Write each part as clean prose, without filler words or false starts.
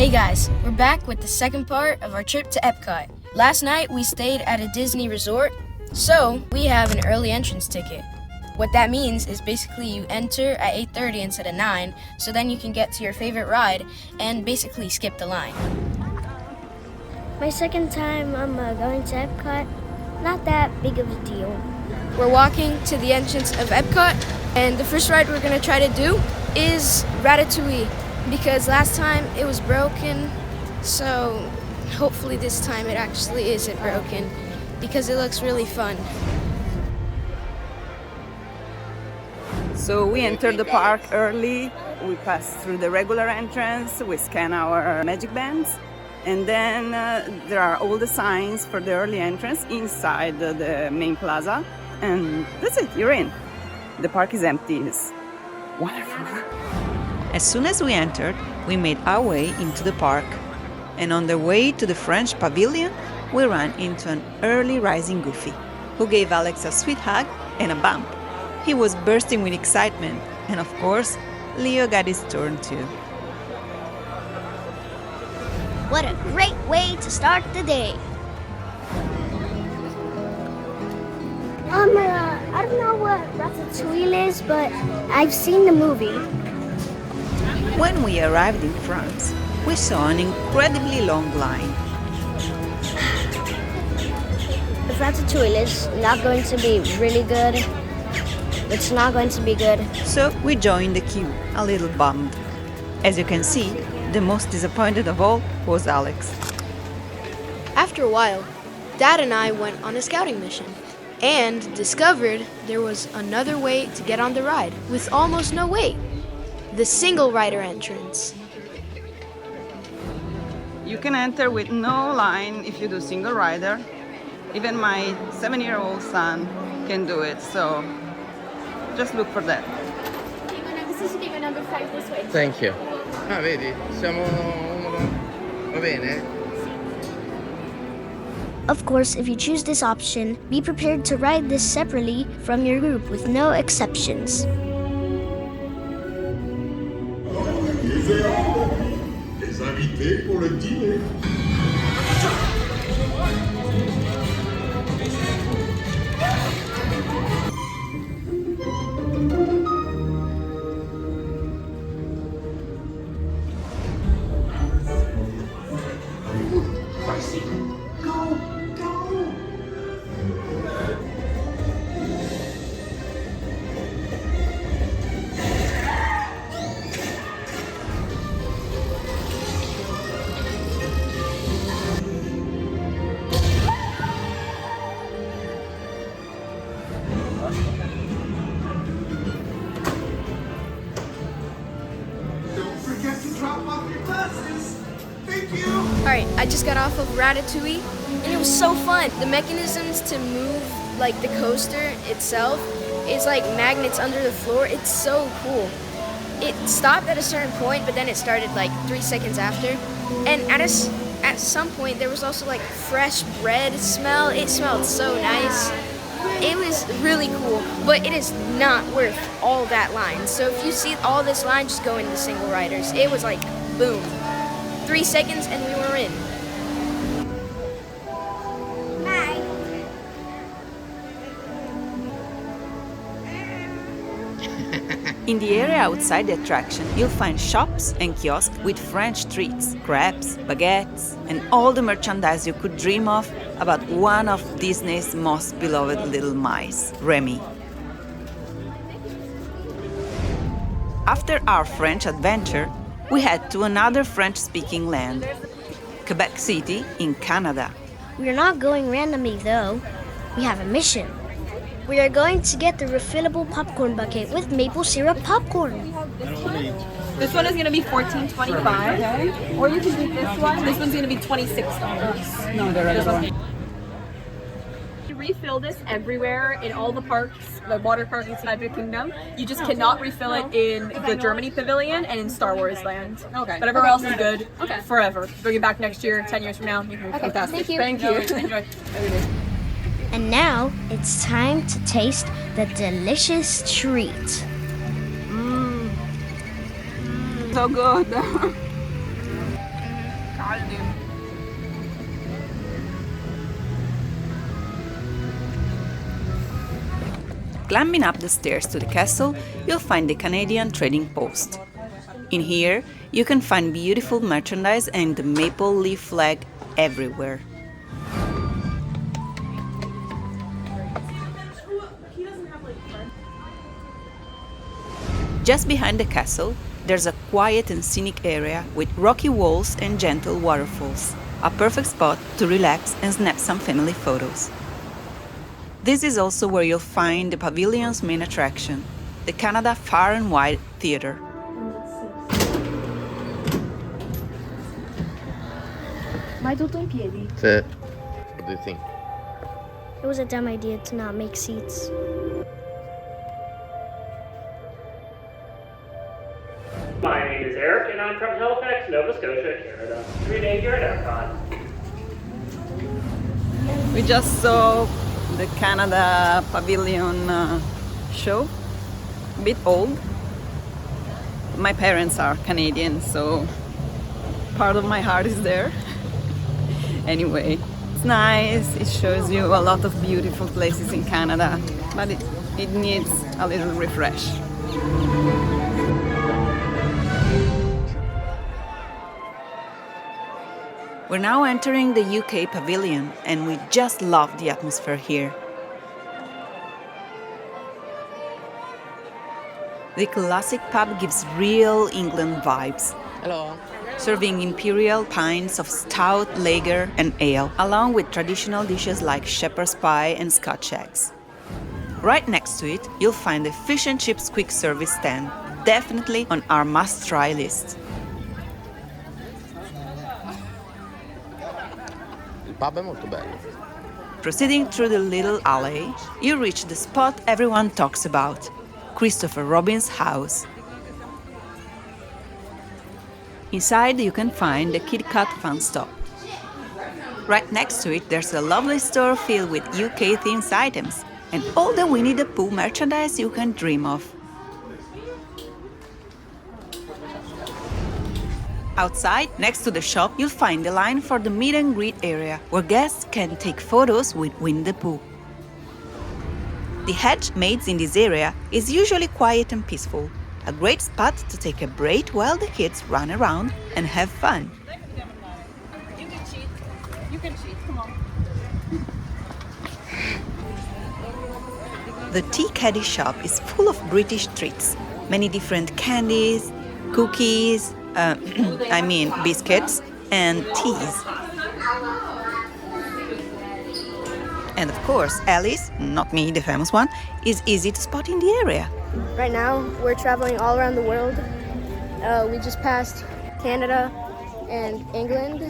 Hey guys, we're back with the second part of our trip to EPCOT. Last night we stayed at a Disney resort, so we have an early entrance ticket. What that means is basically you enter at 8:30 instead of 9, so then you can get to your favorite ride and basically skip the line. My second time I'm going to EPCOT, not that big of a deal. We're walking to the entrance of EPCOT, and the first ride we're gonna try to do is Ratatouille, because last time it was broken, so hopefully this time it actually isn't broken, because it looks really fun. So we entered the park early, we passed through the regular entrance, we scan our magic bands, and then there are all the signs for the early entrance inside the main plaza, and that's it, you're in. The park is empty, it's wonderful. As soon as we entered, we made our way into the park. And on the way to the French Pavilion, we ran into an early rising Goofy, who gave Alex a sweet hug and a bump. He was bursting with excitement, and of course, Leo got his turn too. What a great way to start the day. I don't know what Ratatouille is, but I've seen the movie. When we arrived in France, we saw an incredibly long line. If Ratatouille is not going to be really good, it's not going to be good. So we joined the queue, a little bummed. As you can see, the most disappointed of all was Alex. After a while, Dad and I went on a scouting mission and discovered there was another way to get on the ride with almost no wait. The single rider entrance. You can enter with no line if you do single rider. Even my 7-year-old son can do it, so just look for that. This is ticket number 5 this way. Thank you. Ah, vedi? Siamo Va bene? Of course, if you choose this option, be prepared to ride this separately from your group with no exceptions. Les invités pour le dîner. Alright, I just got off of Ratatouille, and it was so fun. The mechanisms to move, like the coaster itself, is like magnets under the floor. It's so cool. It stopped at a certain point, but then it started like 3 seconds after. And at some point, there was also like fresh bread smell. It smelled so nice. It was really cool, but it is not worth all that line. So if you see all this line, just go into the single riders. It was like, boom. 3 seconds and we were in. In the area outside the attraction, you'll find shops and kiosks with French treats, crepes, baguettes, and all the merchandise you could dream of about one of Disney's most beloved little mice, Remy. After our French adventure, we head to another French-speaking land, Quebec City in Canada. We are not going randomly though. We have a mission. We are going to get the refillable popcorn bucket with maple syrup popcorn. This one is going to be $14.25, or you can do this one. This one's going to be $26. No, they're right. You refill this everywhere in all the parks, the water parks inside the kingdom. You just cannot refill it in the Germany Pavilion and in Star Wars Land. Okay. But everywhere else is good forever. Bring it back next year, 10 years from now. You can fantastic. Thank you. Enjoy. And now it's time to taste the delicious treat. So good. Climbing up the stairs to the castle, you'll find the Canadian trading post. In here, you can find beautiful merchandise and the maple leaf flag everywhere. Just behind the castle, there's a quiet and scenic area with rocky walls and gentle waterfalls, a perfect spot to relax and snap some family photos. This is also where you'll find the pavilion's main attraction, the Canada Far and Wide Theatre. Vai tutto in piedi. What do you think? It was a dumb idea to not make seats. My name is Eric, and I'm from Halifax, Nova Scotia, Canada. 3 days here at EPCOT. We just saw the Canada Pavilion show, a bit old. My parents are Canadian, so part of my heart is there. Anyway, it's nice, it shows you a lot of beautiful places in Canada, but it needs a little refresh. We're now entering the UK Pavilion, and we just love the atmosphere here. The classic pub gives real England vibes, Hello. serving imperial pints of stout, lager, and ale, along with traditional dishes like shepherd's pie and Scotch eggs. Right next to it, you'll find the fish and chips quick service stand, definitely on our must-try list. Il pub è molto bello. Proceeding through the little alley, you reach the spot everyone talks about, Christopher Robin's house. Inside you can find the EPCOT fun stop. Right next to it there's a lovely store filled with UK-themed items and all the Winnie the Pooh merchandise you can dream of. Outside, next to the shop, you'll find the line for the meet and greet area, where guests can take photos with Winnie the Pooh. The hedge made in this area is usually quiet and peaceful, a great spot to take a break while the kids run around and have fun. You can cheat. You can cheat. Come on. The tea caddy shop is full of British treats, many different candies, cookies, biscuits and teas. And of course, Alice, not me, the famous one, is easy to spot in the area. Right now, we're traveling all around the world. We just passed Canada and England.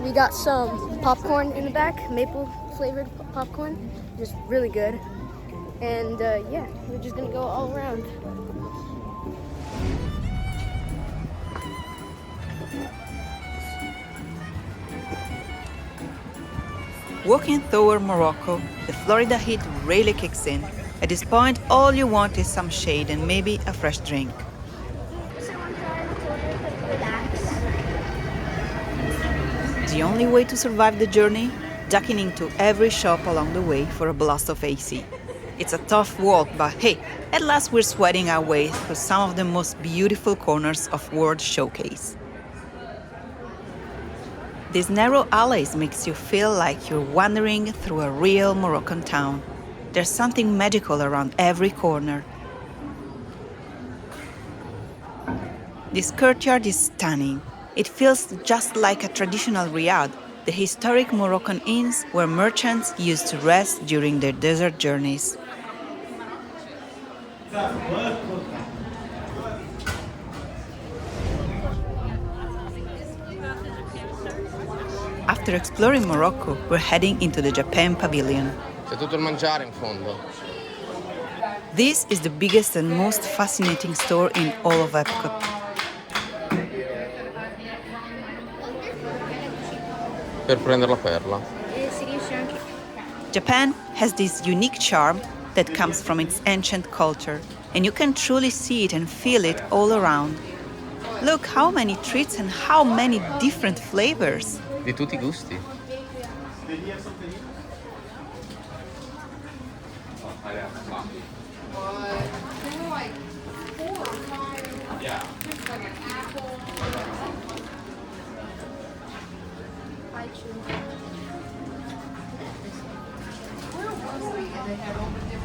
We got some popcorn in the back, maple flavored popcorn, just really good. And yeah, we're just gonna go all around. Walking through Morocco, the Florida heat really kicks in. At this point, all you want is some shade and maybe a fresh drink. The only way to survive the journey? Ducking into every shop along the way for a blast of AC. It's a tough walk, but hey, at last we're sweating our way through some of the most beautiful corners of World Showcase. These narrow alleys makes you feel like you're wandering through a real Moroccan town. There's something magical around every corner. This courtyard is stunning. It feels just like a traditional riad, the historic Moroccan inns where merchants used to rest during their desert journeys. After exploring Morocco, we're heading into the Japan Pavilion. C'è tutto il mangiare in fondo. This is the biggest and most fascinating store in all of EPCOT. Per prendere la perla. Japan has this unique charm that comes from its ancient culture, and you can truly see it and feel it all around. Look how many treats and how many different flavors. Di tutti i gusti.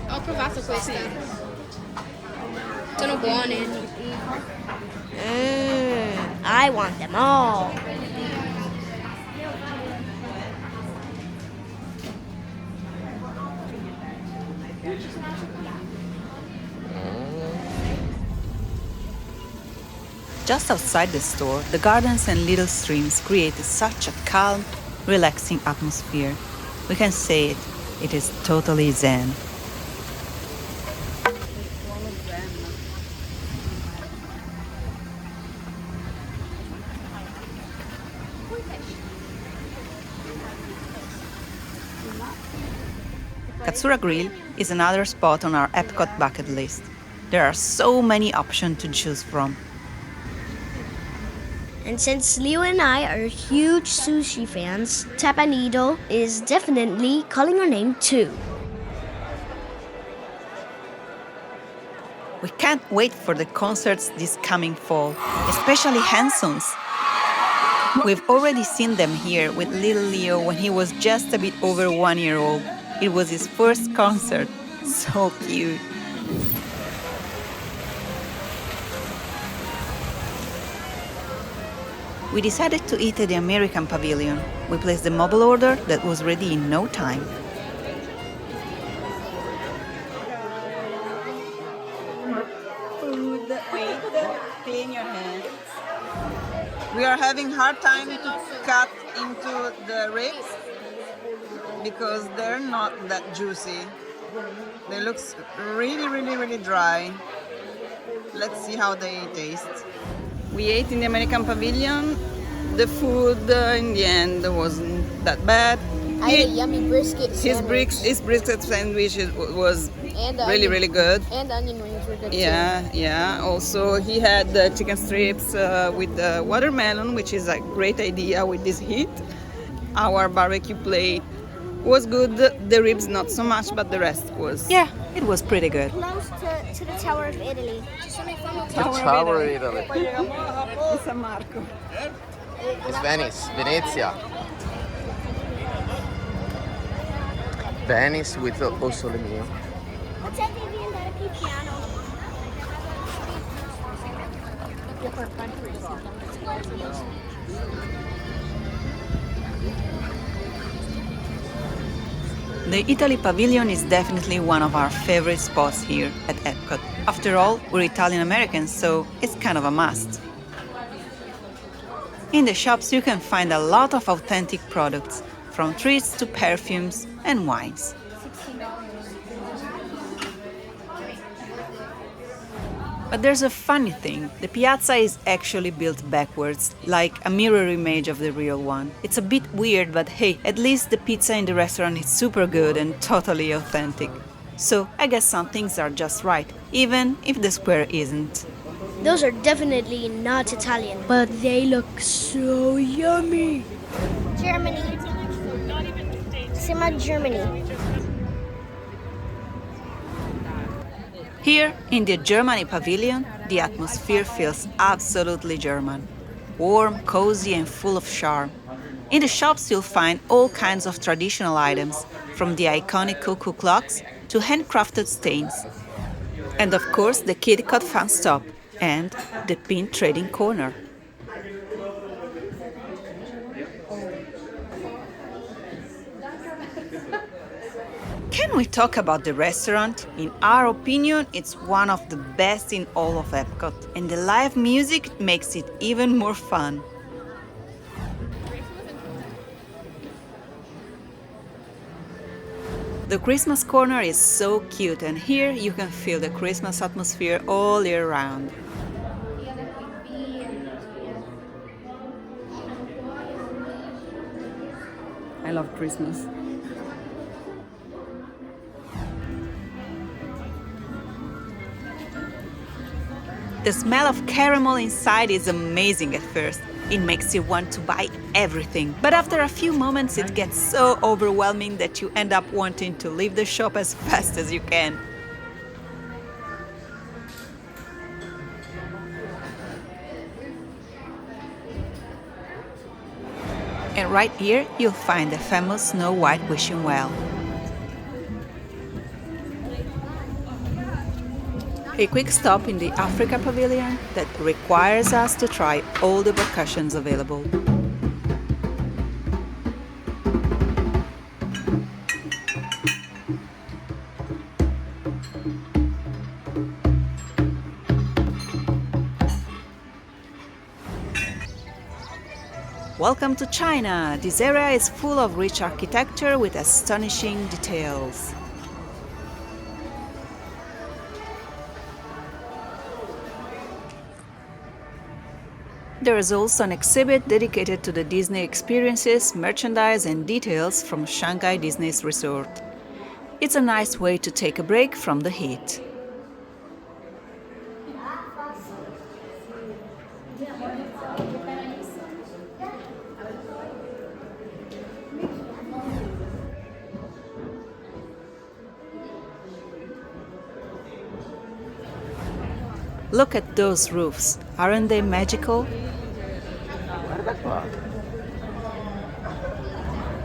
Ho provato questa. Sono buone. I want them all. Just outside the store, the gardens and little streams created such a calm, relaxing atmosphere. We can say it is totally zen. Katsura Grill is another spot on our EPCOT bucket list. There are so many options to choose from. And since Leo and I are huge sushi fans, Tapanido is definitely calling our name too. We can't wait for the concerts this coming fall, especially Hanson's. We've already seen them here with little Leo when he was just a bit over 1 year old. It was his first concert. So cute. We decided to eat at the American Pavilion. We placed the mobile order that was ready in no time. Food, wait, clean your hands. We are having hard time to cut into the ribs because they're not that juicy. They look really dry. Let's see how they taste. We ate in the American Pavilion. The food in the end wasn't that bad. I had a yummy brisket sandwich. His brisket sandwich was And really good. And onion rings were good too. Yeah. Also, he had the chicken strips with the watermelon, which is a great idea with this heat. Our barbecue plate was good. The ribs not so much, but the rest was. Yeah, it was pretty good. Close to the Tower of Italy. The Tower of Italy. San Marco. It's Venice, Venezia. Venice with also the Mio. Potevi andare più piano. The Italy Pavilion is definitely one of our favorite spots here at EPCOT. After all, we're Italian Americans, so it's kind of a must. In the shops you can find a lot of authentic products, from treats to perfumes and wines. But there's a funny thing. The piazza is actually built backwards, like a mirror image of the real one. It's a bit weird, but hey, at least the pizza in the restaurant is super good and totally authentic. So I guess some things are just right, even if the square isn't. Those are definitely not Italian, but they look so yummy. Germany. Sima Germany. Here, in the Germany Pavilion, the atmosphere feels absolutely German. Warm, cozy and full of charm. In the shops you'll find all kinds of traditional items, from the iconic cuckoo clocks to handcrafted stains. And of course the EPCOT fan stop and the pin trading corner. Can we talk about the restaurant? In our opinion, it's one of the best in all of EPCOT, and the live music makes it even more fun. The Christmas corner is so cute, and here you can feel the Christmas atmosphere all year round. I love Christmas. The smell of caramel inside is amazing at first. It makes you want to buy everything. But after a few moments it gets so overwhelming that you end up wanting to leave the shop as fast as you can. And right here, you'll find the famous Snow White wishing well. A quick stop in the Africa Pavilion that requires us to try all the percussions available. Welcome to China! This area is full of rich architecture with astonishing details. There is also an exhibit dedicated to the Disney experiences, merchandise and details from Shanghai Disney's resort. It's a nice way to take a break from the heat. Look at those roofs, aren't they magical?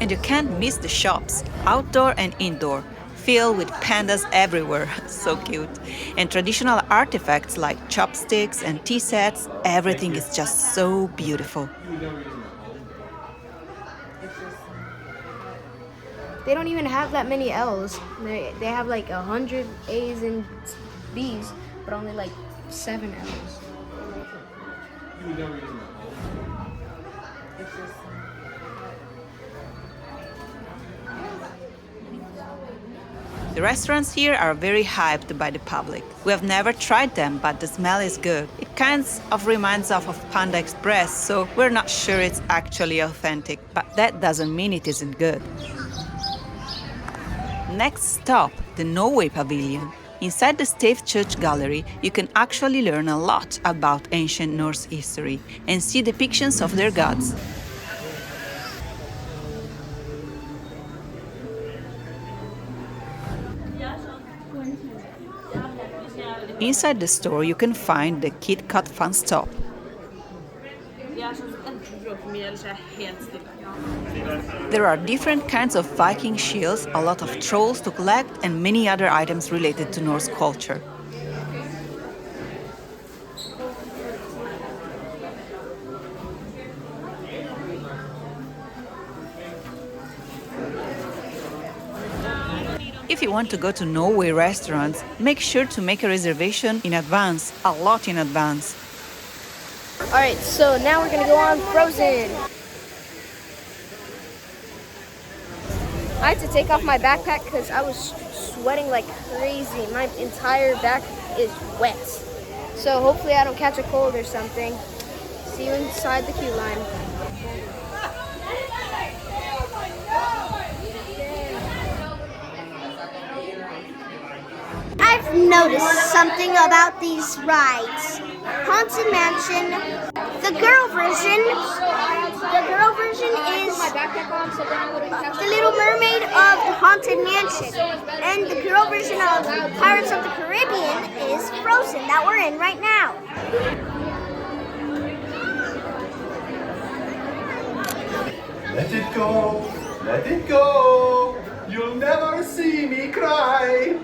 And you can't miss the shops, outdoor and indoor, filled with pandas everywhere, so cute. And traditional artifacts like chopsticks and tea sets, everything is just so beautiful. They don't even have that many L's. They have like 100 A's and B's, but only like 7 L's. The restaurants here are very hyped by the public. We have never tried them, but the smell is good. It kind of reminds us of Panda Express, so we're not sure it's actually authentic, but that doesn't mean it isn't good. Next stop, the Norway Pavilion. Inside the Stave Church Gallery, you can actually learn a lot about ancient Norse history and see depictions of their gods. Inside the store, you can find the EPCOT Fun Stop. There are different kinds of Viking shields, a lot of trolls to collect, and many other items related to Norse culture. If you want to go to Norway restaurants, make sure to make a reservation in advance, a lot in advance. Alright, so now we're gonna go on Frozen. I had to take off my backpack because I was sweating like crazy. My entire back is wet. So hopefully I don't catch a cold or something. See you inside the queue line. I've noticed something about these rides. Haunted Mansion, the girl version is the Little Mermaid of the Haunted Mansion, and the girl version of Pirates of the Caribbean is Frozen, that we're in right now. Let it go, let it go, you'll never see me cry.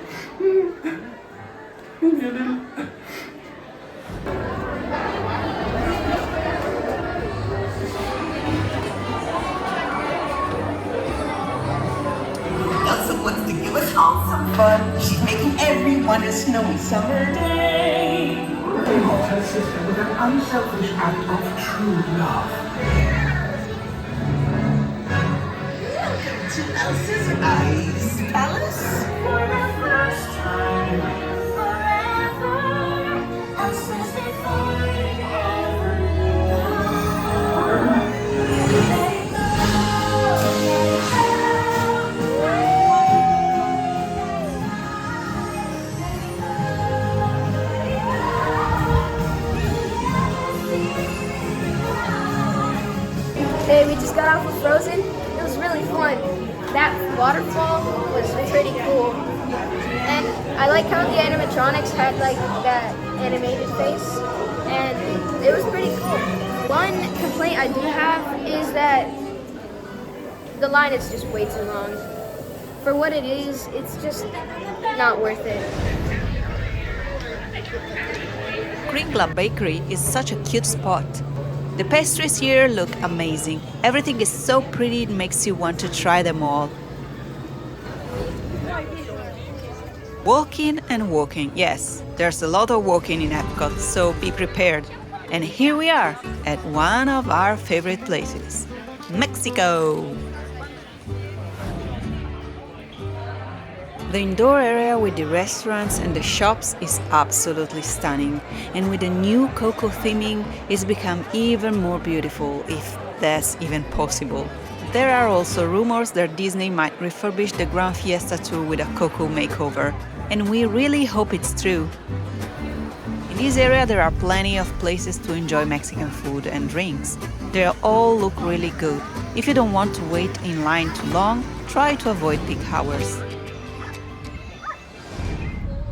Elsa wants to give us all some fun. She's making everyone a snowy summer day. They helped her sister with an unselfish act of true love. Welcome to Elsa's Ice Palace. For the first time forever, Elsa's defying Hey, we just got off of Frozen. It was really fun. That waterfall was pretty cool. And I like how the animatronics had like that animated face. And it was pretty cool. One complaint I do have is that the line is just way too long. For what it is, it's just not worth it. Kringla Bakery is such a cute spot. The pastries here look amazing. Everything is so pretty, it makes you want to try them all. Walking and walking, yes, there's a lot of walking in EPCOT, so be prepared. And here we are, at one of our favorite places, Mexico! The indoor area with the restaurants and the shops is absolutely stunning, and with the new Coco theming, it's become even more beautiful, if that's even possible. There are also rumors that Disney might refurbish the Grand Fiesta Tour with a Coco makeover, and we really hope it's true. In this area there are plenty of places to enjoy Mexican food and drinks. They all look really good. If you don't want to wait in line too long, try to avoid peak hours.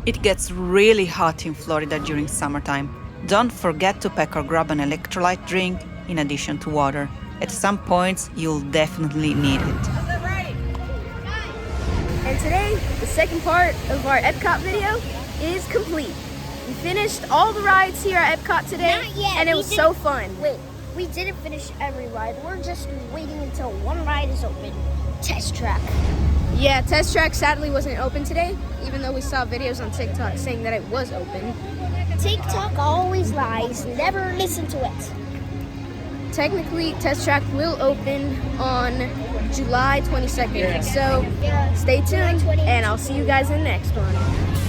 It gets really hot in Florida during summertime. Don't forget to pack or grab an electrolyte drink in addition to water. At some points, you'll definitely need it. And today, the second part of our EPCOT video is complete. We finished all the rides here at EPCOT today, Not yet. and it was so fun. Wait, we didn't finish every ride. We're just waiting until one ride is open. Test Track. Yeah, Test Track sadly wasn't open today, even though we saw videos on TikTok saying that it was open. TikTok always lies. Never listen to it. Technically, Test Track will open on July 22nd, so stay tuned, and I'll see you guys in the next one.